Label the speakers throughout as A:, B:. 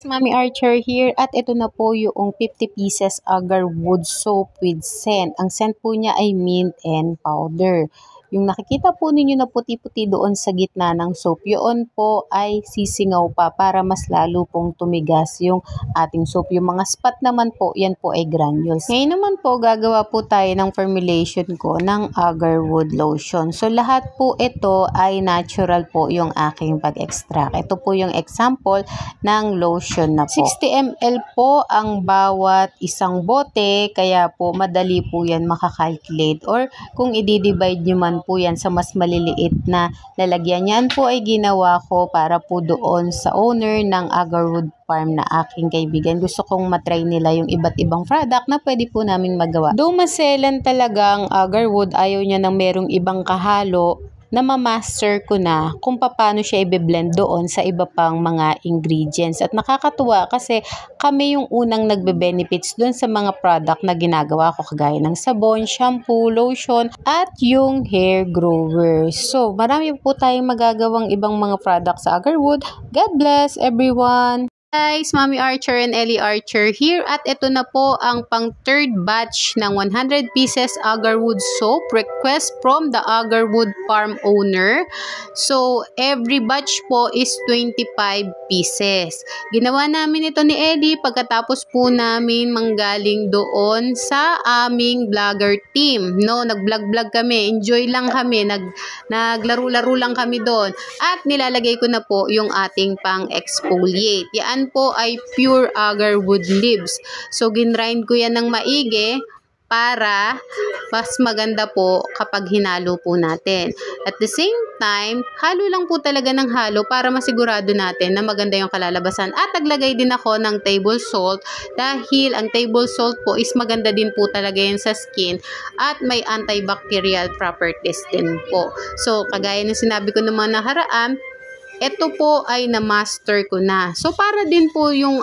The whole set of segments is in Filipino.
A: Mami Archer here at ito na po yung 50 pieces agarwood soap with scent. Ang scent po niya ay mint and powder. Yung nakikita po ninyo na puti-puti doon sa gitna ng soap, yun po ay sisingaw pa para mas lalo pong tumigas yung ating soap. Yung mga spot naman po, yan po ay granules. Ngayon naman po, gagawa po tayo ng formulation ko ng agarwood lotion. So lahat po ito ay natural po yung aking pag-extract. Ito po yung example ng lotion na po. 60 ml po ang bawat isang bote, kaya po madali po yan makakalculate, or kung i-divide nyo man po yan sa mas maliliit na lalagyan. Yan po ay ginawa ko para po doon sa owner ng agarwood farm na aking kaibigan. Gusto kong matry nila yung iba't ibang product na pwede po namin magawa. Though maselan talaga ang agarwood, ayaw niya ng merong ibang kahalo, na ma-master ko na kung paano siya i-blend doon sa iba pang mga ingredients. At nakakatuwa kasi kami yung unang nagbe-benefits doon sa mga product na ginagawa ko, kagaya ng sabon, shampoo, lotion, at yung hair grower. So, marami po tayong magagawang ibang mga product sa agarwood. God bless everyone! Guys, Mami Archer and Ellie Archer here, at ito na po ang pang third batch ng 100 pieces agarwood soap request from the agarwood farm owner. So every batch po is 25 pieces. Ginawa namin ito ni Ellie pagkatapos po namin manggaling doon sa aming vlogger team. No, nag-vlog kami, enjoy lang kami, naglaro-laro lang kami doon, at nilalagay ko na po yung ating pang exfoliate. Yan po ay pure agarwood leaves. So, ginrind ko yan ng maigi para mas maganda po kapag hinalo po natin. At the same time, halo lang po talaga ng halo para masigurado natin na maganda yung kalalabasan. At naglagay din ako ng table salt dahil ang table salt po is maganda din po talaga yan sa skin at may antibacterial properties din po. So, kagaya ng sinabi ko naman nakaraan, ito po ay na-master ko na. So, para din po yung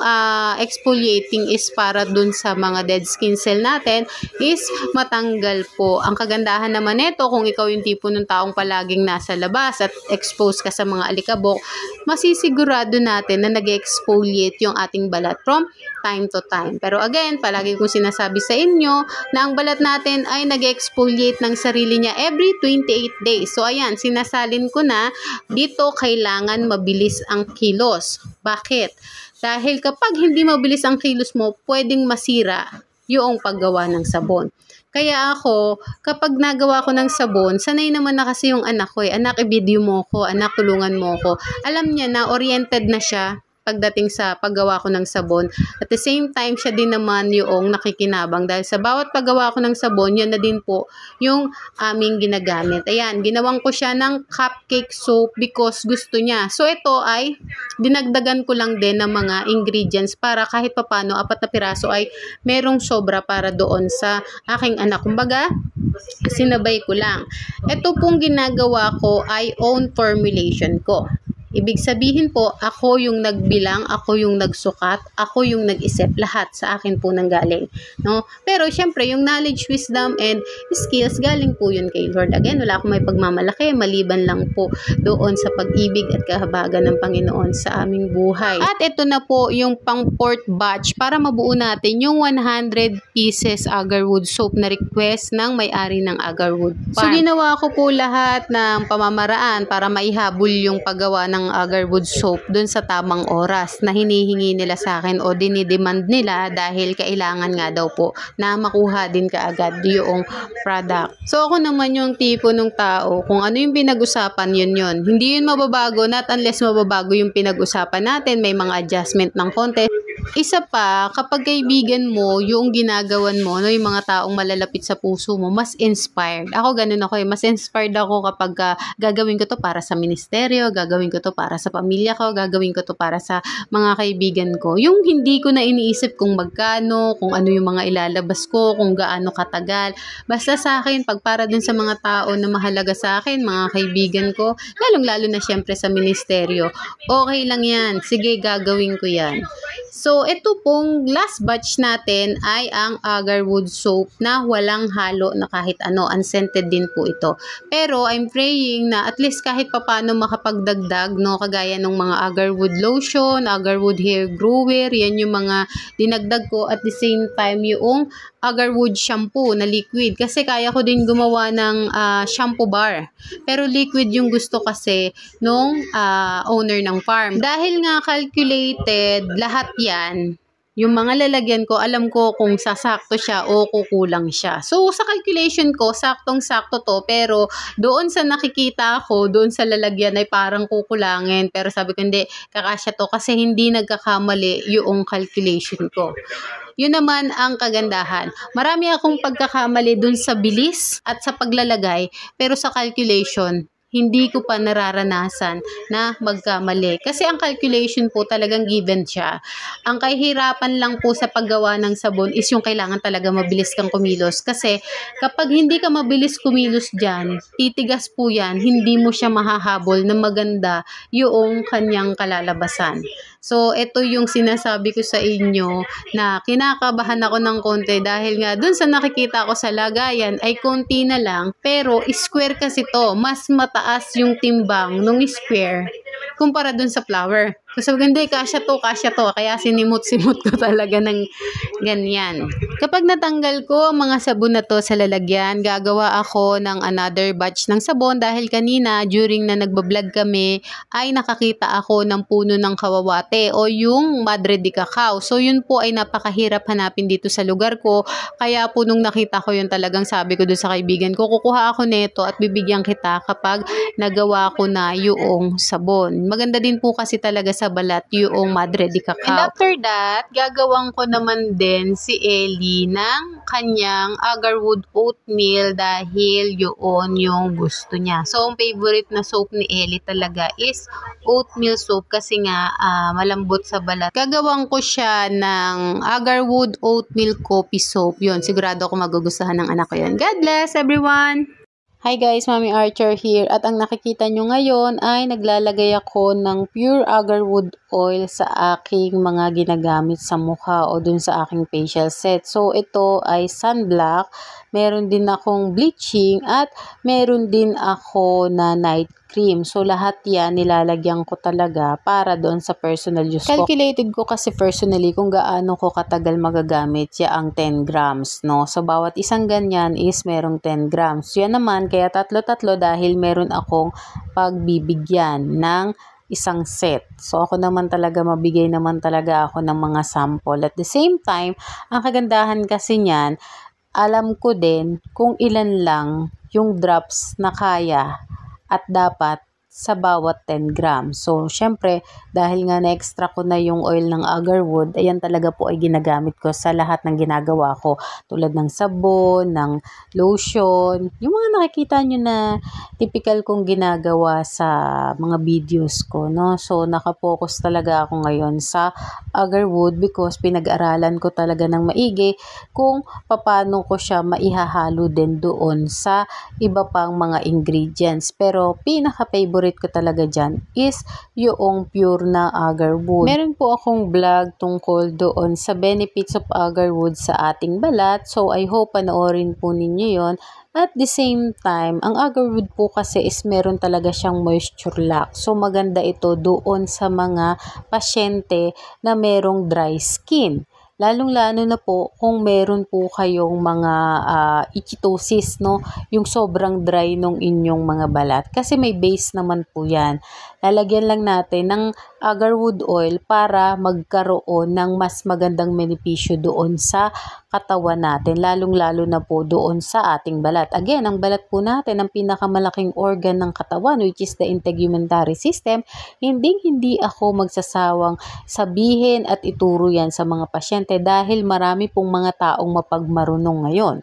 A: exfoliating is para dun sa mga dead skin cell natin is matanggal po. Ang kagandahan naman nito, kung ikaw yung tipo ng taong palaging nasa labas at exposed ka sa mga alikabok, masisigurado natin na nag-exfoliate yung ating balat from time to time. Pero again, palagi kong sinasabi sa inyo na ang balat natin ay nag-exfoliate ng sarili niya every 28 days. So, ayan, sinasalin ko na dito kailangan mabilis ang kilos. Bakit? Dahil kapag hindi mabilis ang kilos mo, pwedeng masira yung paggawa ng sabon. Kaya ako, kapag nagawa ko ng sabon, sanay naman na kasi yung anak ko. Anak, i-video mo ko. Anak, tulungan mo ko. Alam niya na oriented na siya pagdating sa paggawa ko ng sabon. At the same time, siya din naman yung nakikinabang dahil sa bawat paggawa ko ng sabon, yan na din po yung aming ginagamit. Ayan, ginawang ko siya ng cupcake soap because gusto niya. So, ito ay dinagdagan ko lang din ng mga ingredients para kahit papano, 4 na piraso ay merong sobra para doon sa aking anak. Kumbaga, sinabay ko lang. Ito pong ginagawa ko ay own formulation ko. Ibig sabihin po, ako yung nagbilang, ako yung nagsukat, ako yung nag-isip, lahat sa akin po nang galing. No? Pero syempre, yung knowledge, wisdom, and skills, galing po yun kay Lord. Again, wala akong may pagmamalaki, maliban lang po doon sa pag-ibig at kahabagan ng Panginoon sa aming buhay. At ito na po yung pang fourth batch para mabuo natin yung 100 pieces agarwood soap na request ng may-ari ng agarwood farm. So, ginawa ko po lahat ng pamamaraan para maihabol yung paggawa ng agarwood soap dun sa tamang oras na hinihingi nila sa akin o dinidemand nila dahil kailangan nga daw po na makuha din kaagad yung product. So ako naman yung tipo ng tao, kung ano yung pinag-usapan, yun. Hindi yun mababago, not unless mababago yung pinag-usapan natin, may mga adjustment ng konti. Isa pa, kapag kaibigan mo, yung ginagawan mo, no, yung mga taong malalapit sa puso mo, mas inspired. Ako ganun ako mas inspired ako kapag gagawin ko to para sa ministeryo, gagawin ko to para sa pamilya ko, gagawin ko to para sa mga kaibigan ko. Yung hindi ko na iniisip kung magkano, kung ano yung mga ilalabas ko, kung gaano katagal. Basta sa akin, pag para dun sa mga tao na mahalaga sa akin, mga kaibigan ko, lalong-lalo na syempre sa ministeryo, okay lang yan. Sige, gagawin ko yan. So, ito pong last batch natin ay ang agarwood soap na walang halo na kahit ano. Unscented din po ito. Pero, I'm praying na at least kahit papano makapagdagdag, no? Kagaya ng mga agarwood lotion, agarwood hair grower, yan yung mga dinagdag ko. At the same time, yung agarwood shampoo na liquid. Kasi kaya ko din gumawa ng shampoo bar. Pero liquid yung gusto kasi nung owner ng farm. Dahil nga calculated lahat yan, yung mga lalagyan ko, alam ko kung sasakto siya o kukulang siya. So, sa calculation ko, saktong-sakto to. Pero, doon sa nakikita ko, doon sa lalagyan ay parang kukulangin. Pero sabi ko, hindi, kakasya to kasi hindi nagkakamali yung calculation ko. Yun naman ang kagandahan. Marami akong pagkakamali dun sa bilis at sa paglalagay, pero sa calculation, hindi ko pa nararanasan na magkamali. Kasi ang calculation po talagang given siya. Ang kahirapan lang po sa paggawa ng sabon is yung kailangan talaga mabilis kang kumilos. Kasi kapag hindi ka mabilis kumilos dyan, titigas po yan, hindi mo siya mahahabol na maganda yung kanyang kalalabasan. So, ito yung sinasabi ko sa inyo na kinakabahan ako ng konti dahil nga dun sa nakikita ko sa lagayan ay konti na lang, pero square kasi to, mas mataas yung timbang nung square kumpara dun sa flower. So, hindi, kasya to, kaya sinimot-simot ko talaga ng ganyan. Kapag natanggal ko ang mga sabon na to sa lalagyan, gagawa ako ng another batch ng sabon dahil kanina, during na nagbablog kami, ay nakakita ako ng puno ng kawawate o yung Madre de Cacao. So, yun po ay napakahirap hanapin dito sa lugar ko. Kaya po nung nakita ko yun, talagang sabi ko doon sa kaibigan ko, kukuha ako neto at bibigyan kita kapag nagawa ko na yung sabon. Maganda din po kasi talaga sa balat yung Madre de Cacao. And after that, gagawang ko naman din si Ellie ng kanyang agarwood oatmeal dahil yun yung gusto niya. So, ang favorite na soap ni Ellie talaga is oatmeal soap kasi nga malambot sa balat. Gagawang ko siya ng agarwood oatmeal coffee soap. Yun, sigurado ako magugustuhan ng anak ko yun. God bless everyone! Hi guys, Mami Archer here at ang nakikita nyo ngayon ay naglalagay ako ng pure agarwood oil sa aking mga ginagamit sa mukha o dun sa aking facial set. So ito ay sunblock, meron din akong bleaching at meron din ako na night cream. So lahat yan nilalagyan ko talaga para doon sa personal use ko. Calculated ko kasi personally kung gaano ko katagal magagamit ang 10 grams, no? So bawat isang ganyan is merong 10 grams. Yan naman, kaya tatlo-tatlo dahil meron akong pagbibigyan ng isang set. So ako naman talaga, mabigay naman talaga ako ng mga sample. At the same time, ang kagandahan kasi niyan, alam ko din kung ilan lang yung drops na kaya at dapat sa bawat 10 grams. So, syempre, dahil nga na-extra ko na yung oil ng agarwood, ayan talaga po ay ginagamit ko sa lahat ng ginagawa ko. Tulad ng sabon, ng lotion, yung mga nakikita nyo na typical kong ginagawa sa mga videos ko, no? So, nakapokus talaga ako ngayon sa agarwood because pinag-aralan ko talaga ng maigi kung paano ko siya maihahalo din doon sa iba pang mga ingredients. Pero, pinaka-favorite ko talaga dyan is yung pure na agarwood. Meron po akong vlog tungkol doon sa benefits of agarwood sa ating balat. So, I hope panoorin po ninyo yon. At the same time, ang agarwood po kasi is meron talaga siyang moisture lock. So, maganda ito doon sa mga pasyente na merong dry skin. Lalong-lalo na po kung meron po kayong mga ichthyosis, no? Yung sobrang dry nung inyong mga balat. Kasi may base naman po yan. Lalagyan lang natin ng agarwood oil para magkaroon ng mas magandang benepisyo doon sa katawan natin. Lalong-lalo na po doon sa ating balat. Again, ang balat po natin, ang pinakamalaking organ ng katawan, which is the integumentary system. Hindi ako magsasawang sabihin at ituro yan sa mga pasyente dahil marami pong mga taong mapagmarunong ngayon.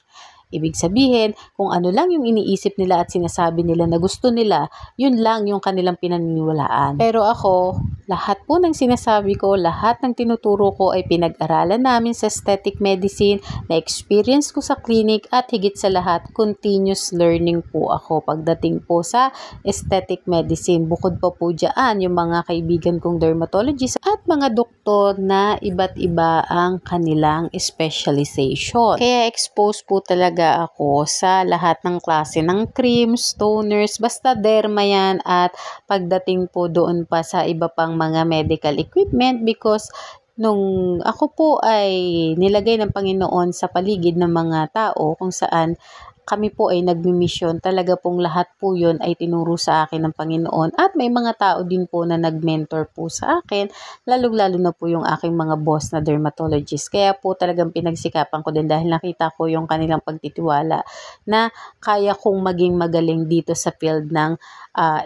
A: Ibig sabihin, kung ano lang yung iniisip nila at sinasabi nila na gusto nila, yun lang yung kanilang pinaniniwalaan. Pero ako, Lahat po ng sinasabi ko, lahat ng tinuturo ko ay pinag-aralan namin sa aesthetic medicine, na experience ko sa clinic at higit sa lahat, continuous learning po ako pagdating po sa aesthetic medicine. Bukod pa po dyan, yung mga kaibigan kong dermatologist at mga doktor na iba't iba ang kanilang specialization. Kaya expose po talaga ako sa lahat ng klase ng creams, toners, basta derma yan, at pagdating po doon pa sa iba pang mga medical equipment, because nung ako po ay nilagay ng Panginoon sa paligid ng mga tao kung saan kami po ay nagmi-mission, talaga pong lahat po yun ay tinuro sa akin ng Panginoon, at may mga tao din po na nag-mentor po sa akin, lalong-lalo na po yung aking mga boss na dermatologist. Kaya po talagang pinagsikapan ko din dahil nakita ko yung kanilang pagtitiwala na kaya kong maging magaling dito sa field ng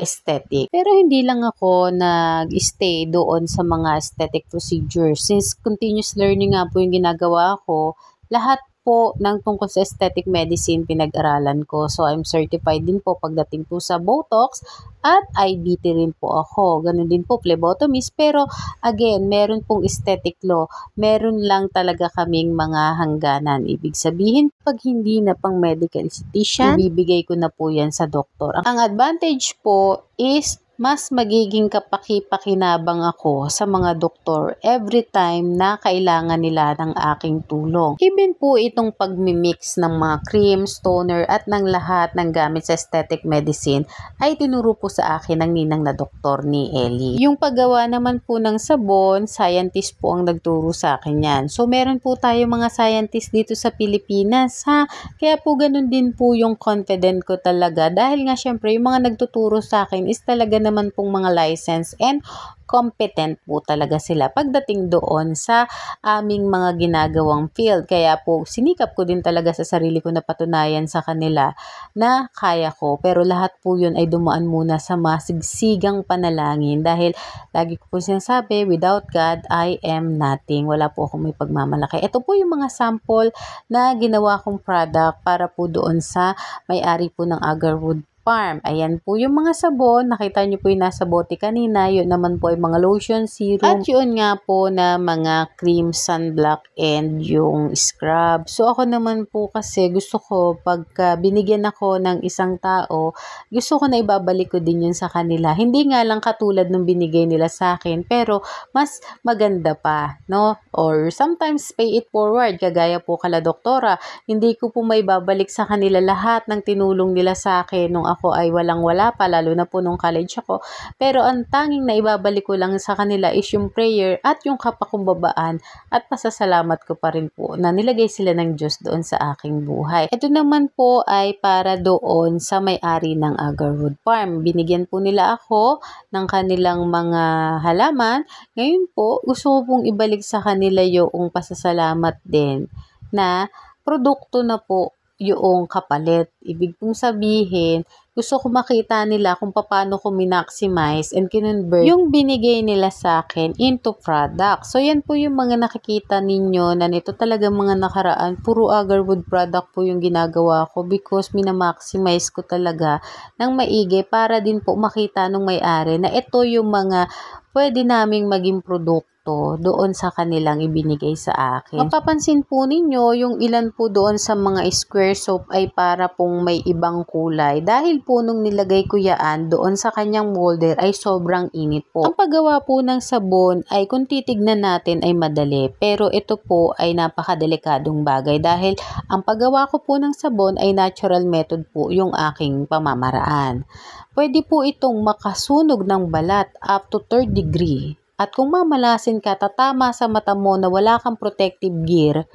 A: aesthetic. Pero hindi lang ako nag-stay doon sa mga aesthetic procedures. Since continuous learning nga po yung ginagawa ko, lahat po ng tungkol sa aesthetic medicine pinag-aralan ko. So, I'm certified din po pagdating po sa Botox, at IBT rin po ako. Ganun din po, phlebotomist. Pero, again, meron pong aesthetic law. Meron lang talaga kaming mga hangganan. Ibig sabihin, pag hindi na pang medical esthetician, ibibigay ko na po yan sa doktor. Ang advantage po is mas magiging kapaki-pakinabang ako sa mga doktor every time na kailangan nila ng aking tulong. Even po itong pagmimix ng mga creams, toner at ng lahat ng gamit sa aesthetic medicine ay tinuro po sa akin ng ninang na doktor ni Ellie. Yung paggawa naman po ng sabon, scientist po ang nagturo sa akin yan. So meron po tayo mga scientist dito sa Pilipinas, ha? Kaya po ganun din po yung confident ko talaga, dahil nga syempre yung mga nagtuturo sa akin is talaga naman pong mga license and competent po talaga sila pagdating doon sa aming mga ginagawang field. Kaya po sinikap ko din talaga sa sarili ko na patunayan sa kanila na kaya ko. Pero lahat po yun ay dumaan muna sa masigsigang panalangin, dahil lagi ko po sinasabi, without God, I am nothing. Wala po akong may pagmamalaki. Ito po yung mga sample na ginawa kong product para po doon sa may-ari po ng Agarwood Farm. Ayan po yung mga sabon. Nakita niyo po yung nasa bote kanina. Yun naman po ay mga lotion, serum. At yun nga po na mga cream, sunblock, and yung scrub. So ako naman po kasi gusto ko pagka binigyan ako ng isang tao, gusto ko na ibabalik ko din yun sa kanila. Hindi nga lang katulad nung binigay nila sa akin, pero mas maganda pa, no? Or sometimes pay it forward. Kagaya po kala doktora, hindi ko po may babalik sa kanila lahat ng tinulong nila sa akin nung ako ay walang-wala pa, lalo na po nung college ako. Pero ang tanging na ibabalik ko lang sa kanila is yung prayer at yung kapakumbabaan, at pasasalamat ko pa rin po na nilagay sila ng Diyos doon sa aking buhay. Ito naman po ay para doon sa may-ari ng Agarwood Farm. Binigyan po nila ako ng kanilang mga halaman. Ngayon po, gusto ko pong ibalik sa kanila yung pasasalamat din na produkto na po yung kapalit. Ibig pong sabihin, gusto ko makita nila kung paano ko minaximize and kinonvert yung binigay nila sa akin into product. So, yan po yung mga nakikita ninyo na nito talaga mga nakaraan. Puro Agarwood product po yung ginagawa ko because minamaximize ko talaga ng maigi para din po makita nung may-ari na ito yung mga pwede naming maging produkto doon sa kanilang ibinigay sa akin. Mapapansin po ninyo, yung ilan po doon sa mga square soap ay para pong may ibang kulay. Dahil po nung nilagay ko yan doon sa kanyang molder ay sobrang init po. Ang paggawa po ng sabon ay kung titignan natin ay madali. Pero ito po ay napakadelikadong bagay dahil ang paggawa ko po ng sabon ay natural method po yung aking pamamaraan. Pwede po itong makasunog ng balat up to 3rd degree. At kung mamalasin ka, tatama sa mata mo na wala kang protective gear,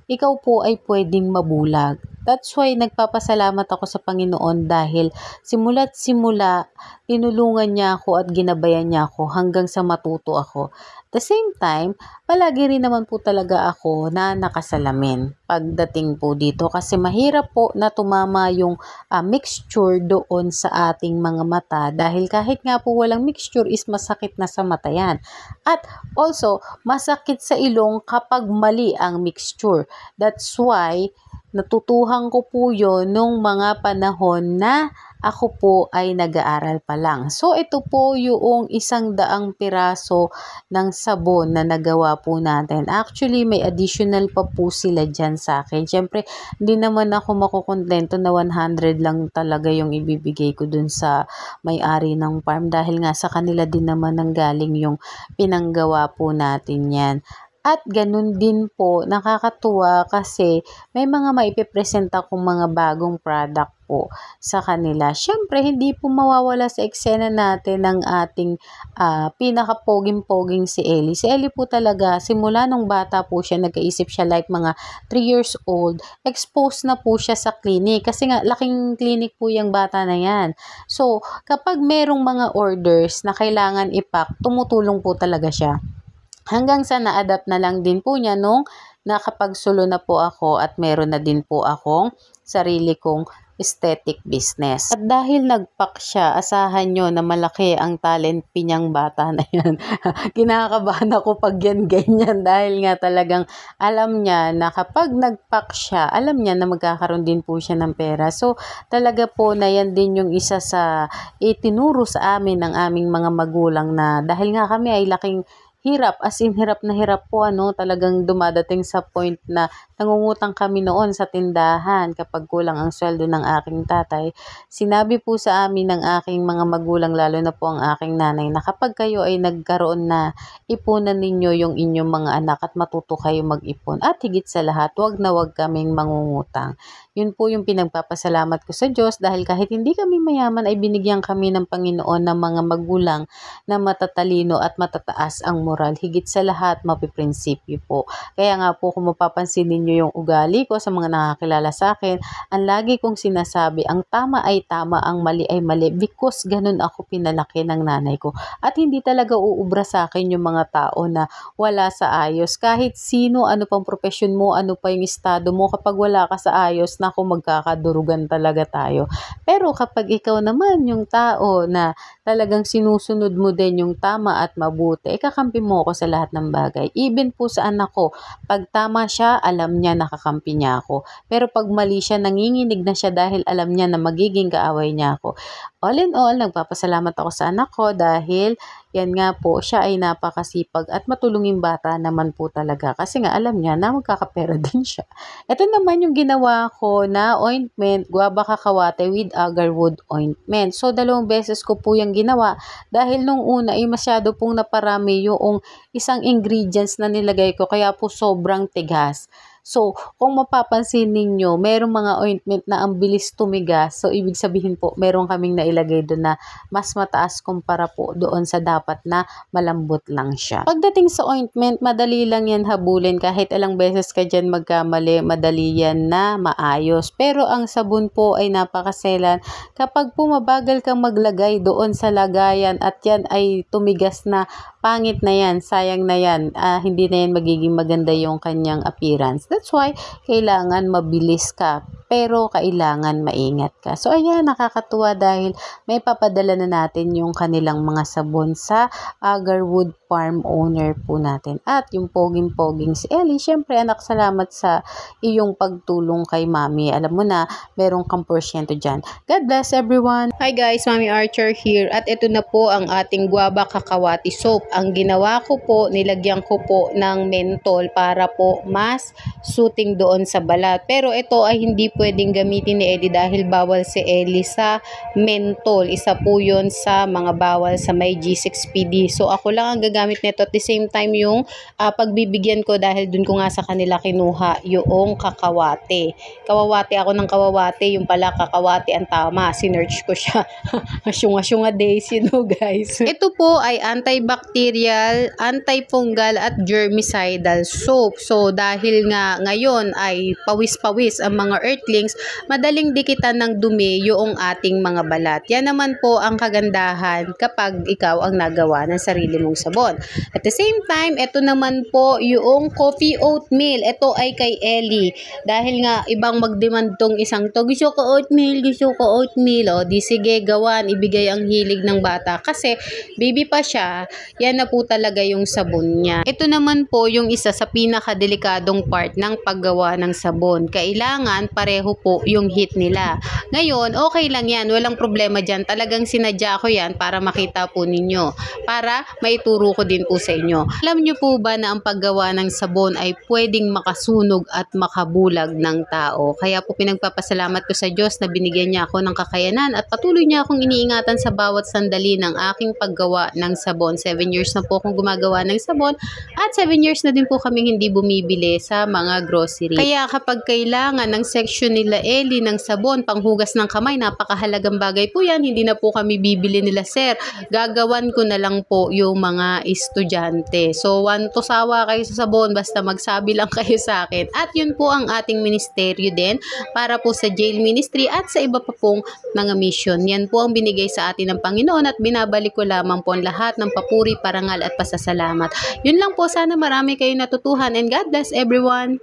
A: ikaw po ay pwedeng mabulag. That's why nagpapasalamat ako sa Panginoon dahil simula't simula, tinulungan niya ako at ginabayan niya ako hanggang sa matuto ako. At the same time, palagi rin naman po talaga ako na nakasalamin pagdating po dito kasi mahirap po na tumama yung mixture doon sa ating mga mata dahil kahit nga po walang mixture is masakit na sa mata yan. At also, masakit sa ilong kapag mali ang mixture. That's why natutuhan ko po yun nung mga panahon na ako po ay nag-aaral pa lang. So ito po yung 100 piraso ng sabon na nagawa po natin. Actually, may additional pa po sila dyan sa akin. Siyempre, hindi naman ako makukontento na 100 lang talaga yung ibibigay ko dun sa may-ari ng farm dahil nga sa kanila din naman nanggaling yung pinanggawa po natin yan. At ganun din po, nakakatuwa kasi may mga maipipresent akong mga bagong product po sa kanila. Siyempre, hindi po mawawala sa eksena natin ng ating pinaka-poging-poging si Ellie. Si Ellie po talaga, simula nung bata po siya, nagkaisip siya like mga 3 years old, exposed na po siya sa clinic. Kasi nga, laking clinic po yung bata na yan. So, kapag merong mga orders na kailangan ipack, tumutulong po talaga siya. Hanggang sa na-adapt na lang din po niya nung nakapagsulo na po ako at meron na din po akong sarili kong aesthetic business. At dahil nagpack siya, asahan nyo na malaki ang talent pinyang bata na yan. Kinakabahan ako pag yan ganyan dahil nga talagang alam niya na kapag nagpack siya, alam niya na magkakaroon din po siya ng pera. So talaga po na yan din yung isa sa itinuro sa amin ng aming mga magulang na dahil nga kami ay laking hirap, as in hirap na hirap po talagang dumadating sa point na nangungutang kami noon sa tindahan kapag kulang ang sweldo ng aking tatay. Sinabi po sa amin ng aking mga magulang, lalo na po ang aking nanay, na kapag kayo ay nagkaroon na, ipunan ninyo yung inyong mga anak at matuto kayo mag-ipon. At higit sa lahat, wag na wag kaming mangungutang. Yun po yung pinagpapasalamat ko sa Diyos dahil kahit hindi kami mayaman ay binigyan kami ng Panginoon ng mga magulang na matatalino at matataas ang moral. Higit sa lahat, mapiprinsipyo po. Kaya nga po kung mapapansin ninyo yung ugali ko sa mga nakakilala sa akin, ang lagi kong sinasabi, ang tama ay tama, ang mali ay mali because ganun ako pinalaki ng nanay ko. At hindi talaga uubra sa akin yung mga tao na wala sa ayos. Kahit sino, ano pang profesyon mo, ano pa yung estado mo, kapag wala ka sa ayos, naku, magkakadurugan talaga tayo. Pero kapag ikaw naman yung tao na talagang sinusunod mo din yung tama at mabuti, kakampi mo ako sa lahat ng bagay. Even po sa anak ko, pag tama siya, alam niya nakakampi niya ako. Pero pag mali siya, nanginginig na siya dahil alam niya na magiging kaaway niya ako. All in all, nagpapasalamat ako sa anak ko dahil yan nga po, siya ay napakasipag at matulunging bata naman po talaga. Kasi nga alam niya na magkakapera din siya. Ito naman yung ginawa ko na ointment, guava kakawate with agarwood ointment. So, 2 beses ko po yung ginawa dahil nung una ay masyado pong naparami yung isang ingredients na nilagay ko kaya po sobrang tigas. So, kung mapapansin ninyo, merong mga ointment na ang bilis tumigas. So, ibig sabihin po, meron kaming nailagay doon na mas mataas kumpara po doon sa dapat na malambot lang siya. Pagdating sa ointment, madali lang yan habulin. Kahit ilang beses ka dyan magkamali, madali yan na maayos. Pero ang sabon po ay napakaselan. Kapag pumabagal kang maglagay doon sa lagayan at yan ay tumigas na, pangit na yan, sayang na yan, hindi na yan magiging maganda yung kanyang appearance. That's why, kailangan mabilis ka, pero kailangan maingat ka. So, ayan, nakakatuwa dahil may papadala na natin yung kanilang mga sabon sa Agarwood Farm owner po natin. At yung poging-poging si Ellie, syempre anak, salamat sa iyong pagtulong kay Mami. Alam mo na, merong kang porsyento dyan. God bless everyone!
B: Hi guys, Mami Archer here at ito na po ang ating guava kakawati soap. Ang ginawa ko po, nilagyan ko po ng mentol para po mas suiting doon sa balat. Pero ito ay hindi pwedeng gamitin ni Ellie dahil bawal si Ellie sa mentol. Isa po yun sa mga bawal sa may G6PD. So ako lang ang gagamit nito at the same time yung pagbibigyan ko dahil dun ko nga sa kanila kinuha yung kakawate. Kawawate ako ng kawawate, yung pala kakawate ang tama. Sinearch ko siya. Asyunga-syunga days, guys. Ito po ay antibacterial, antifungal at germicidal soap. So dahil nga ngayon ay pawis-pawis ang mga earthlings, madaling dikitan ng dumi yung ating mga balat. Yan naman po ang kagandahan kapag ikaw ang nagawa ng sarili mong sabon. At the same time, ito naman po yung coffee oatmeal. Ito ay kay Ellie. Dahil nga ibang magdemand tong isang to, gusto ko oatmeal, gusto ko oatmeal. O di sige, gawan, ibigay ang hilig ng bata. Kasi baby pa siya, yan na po talaga yung sabon niya. Ito naman po yung isa sa pinakadelikadong part ng paggawa ng sabon. Kailangan pareho pare-pareho po yung heat nila. Ngayon, okay lang yan, walang problema dyan. Talagang sinadya ko yan para makita po ninyo, para maituro ko din po sa inyo. Alam nyo po ba na ang paggawa ng sabon ay pwedeng makasunog at makabulag ng tao? Kaya po pinagpapasalamat ko sa Diyos na binigyan niya ako ng kakayanan at patuloy niya akong iniingatan sa bawat sandali ng aking paggawa ng sabon. 7 years na po akong gumagawa ng sabon at 7 years na din po kaming hindi bumibili sa mga grocery. Kaya kapag kailangan ng section nila Ellie ng sabon, panghugas ng kamay, napakahalagang bagay po yan. Hindi na po kami bibili nila, sir. Gagawan ko na lang po yung mga estudyante. So, to sawa kayo sa sabon, basta magsabi lang kayo sa akin. At yun po ang ating ministeryo din para po sa jail ministry at sa iba pa pong mga mission. Yan po ang binigay sa atin ng Panginoon at binabalik ko lamang po ang lahat ng papuri, parangal at pasasalamat. Yun lang po, sana marami kayong natutuhan and God bless everyone.